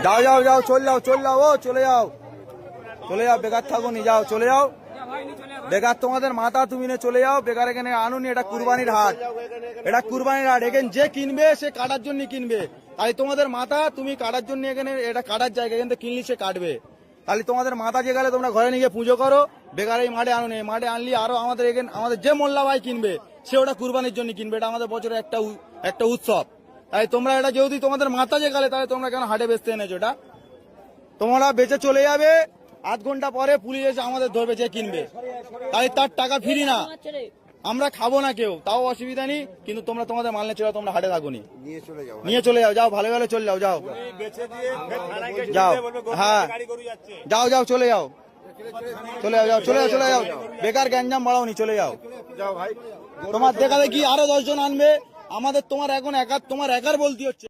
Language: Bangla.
যাও যাও যাও চলে যাও চলে যাও ও চলে যাও চলে যাও বেকার থাকো নি যাও চলে যাও বেকার তোমাদের মাথা তুমি নিয়ে চলে যাও বেকার এখানে আনুনি এটা কুরবানির হাট এটা কুরবানির হাট এখানে যে কিনবে সে কাটার জন্য কিনবে তাই তোমাদের মাথা তুমি কাটার জন্য এখানে এটা কাটার জায়গা এখান থেকে কিনলি সে কাটবে তাহলে তোমাদের মাথা যে গেলে তোমরা ঘরে নিয়ে পুজো করো বেকার এই মাঠে আনুনি মাঠে আনলি আরো আমাদের এখানে আমাদের যে মোল্লা ভাই কিনবে সে ওটা কুরবানির জন্য কিনবে এটা আমাদের বছরের একটা উৎসব তাই তোমরা এটা যেহেতু তোমাদের মাথা যে গেলে তাহলে তোমরা কেন হাটে বেচতে এনেছো এটা তোমরা বেচে চলে যাবে আধ ঘন্টা পরে পুলিশ এসে আমাদের ধরবে যে কিনবে তাই তার টাকা ফিরি না আমরা খাবো না কেউ তাও অসুবিধা নেই কিন্তু তোমরা তোমাদের মাল নিয়ে চলে তোমরা হাটে থাকো নি নিয়ে চলে যাও যাও ভালো ভালো চলে যাও যাও যাও হ্যাঁ যাও যাও চলে যাও চলে যাও চলে যাও চলে যাও বেকার গ্যাঞ্জাম বাড়াও নি চলে যাও তোমার দেখা দেখি আরো 10 জন আনবে আমাদের তোমার এখন তোমার একার বলতে হচ্ছে